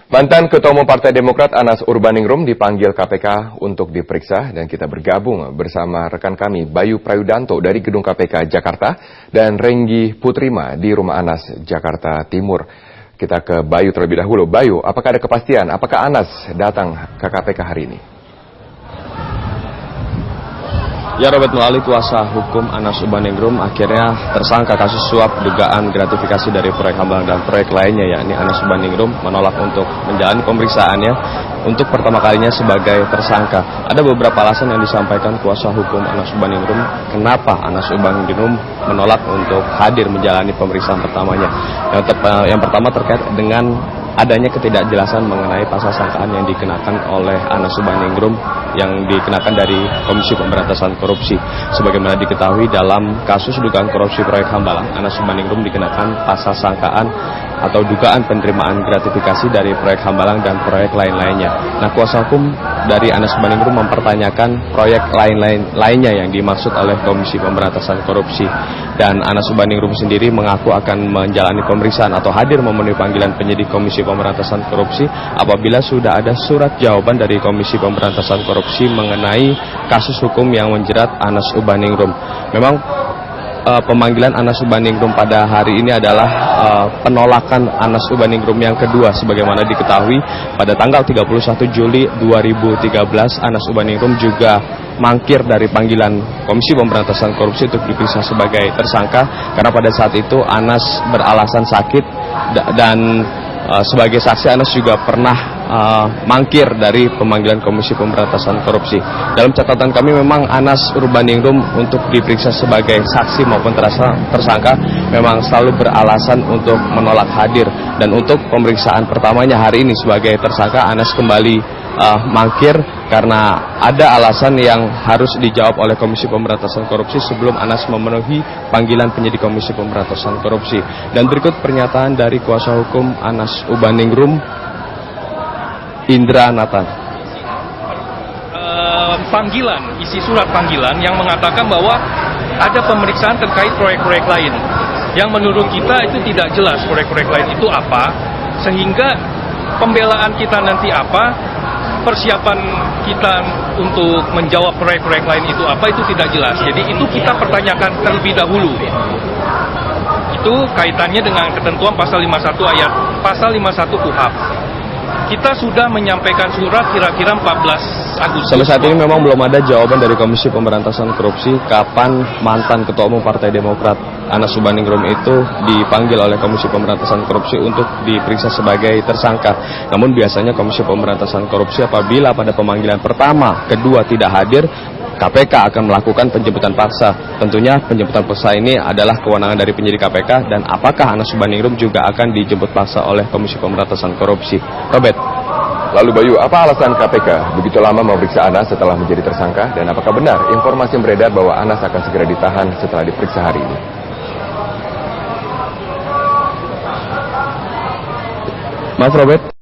Mantan Ketua Umum Partai Demokrat Anas Urbaningrum dipanggil KPK untuk diperiksa dan kita bergabung bersama rekan kami Bayu Prayudanto dari Gedung KPK Jakarta dan Renggi Putrima di Rumah Anas Jakarta Timur. Kita ke Bayu terlebih dahulu. Bayu, apakah ada kepastian apakah Anas datang ke KPK hari ini? Ya, Robert, melalui kuasa hukum Anas Urbaningrum akhirnya tersangka kasus suap dugaan gratifikasi dari proyek Hambalang dan proyek lainnya, yakni Anas Urbaningrum menolak untuk menjalani pemeriksaannya untuk pertama kalinya sebagai tersangka. Ada beberapa alasan yang disampaikan kuasa hukum Anas Urbaningrum kenapa Anas Urbaningrum menolak untuk hadir menjalani pemeriksaan pertamanya. Yang pertama terkait dengan adanya ketidakjelasan mengenai pasal sangkaan yang dikenakan oleh Anas Urbaningrum yang dikenakan dari Komisi Pemberantasan Korupsi. Sebagaimana diketahui dalam kasus dugaan korupsi proyek Hambalang, Anas Urbaningrum dikenakan pasal sangkaan atau dugaan penerimaan gratifikasi dari proyek Hambalang dan proyek lain-lainnya. Nah, kuasa hukum dari Anas Urbaningrum mempertanyakan proyek lainnya yang dimaksud oleh Komisi Pemberantasan Korupsi. Dan Anas Urbaningrum sendiri mengaku akan menjalani pemeriksaan atau hadir memenuhi panggilan penyidik Komisi Pemberantasan Korupsi apabila sudah ada surat jawaban dari Komisi Pemberantasan Korupsi mengenai kasus hukum yang menjerat Anas Urbaningrum. Memang pemanggilan Anas Urbaningrum pada hari ini adalah penolakan Anas Urbaningrum yang kedua. Sebagaimana diketahui pada tanggal 31 Juli 2013 Anas Urbaningrum juga mangkir dari panggilan Komisi Pemberantasan Korupsi untuk diperiksa sebagai tersangka karena pada saat itu Anas beralasan sakit dan sebagai saksi Anas juga pernah mangkir dari pemanggilan Komisi Pemberantasan Korupsi. Dalam catatan kami memang Anas Urbaningrum untuk diperiksa sebagai saksi maupun tersangka memang selalu beralasan untuk menolak hadir. Dan untuk pemeriksaan pertamanya hari ini sebagai tersangka Anas kembali mangkir karena ada alasan yang harus dijawab oleh Komisi Pemberantasan Korupsi sebelum Anas memenuhi panggilan penyidik Komisi Pemberantasan Korupsi. Dan berikut pernyataan dari kuasa hukum Anas Urbaningrum, Indra Nathan. Panggilan, isi surat panggilan yang mengatakan bahwa ada pemeriksaan terkait proyek-proyek lain yang menurut kita itu tidak jelas proyek-proyek lain itu apa, sehingga pembelaan kita nanti apa, persiapan kita untuk menjawab proyek-proyek lain itu apa, itu tidak jelas. Jadi itu kita pertanyakan terlebih dahulu. Itu kaitannya dengan ketentuan pasal 51 KUHP. Kita sudah menyampaikan surat kira-kira 14 Agustus. Sampai saat ini memang belum ada jawaban dari Komisi Pemberantasan Korupsi kapan mantan Ketua Umum Partai Demokrat Anas Urbaningrum itu dipanggil oleh Komisi Pemberantasan Korupsi untuk diperiksa sebagai tersangka. Namun biasanya Komisi Pemberantasan Korupsi apabila pada pemanggilan pertama, kedua tidak hadir, KPK akan melakukan penjemputan paksa. Tentunya penjemputan paksa ini adalah kewenangan dari penyidik KPK dan apakah Anas Urbaningrum juga akan dijemput paksa oleh Komisi Pemberantasan Korupsi. Robert. Lalu Bayu, apa alasan KPK begitu lama memeriksa Anas setelah menjadi tersangka dan apakah benar informasi beredar bahwa Anas akan segera ditahan setelah diperiksa hari ini? Maaf Robert.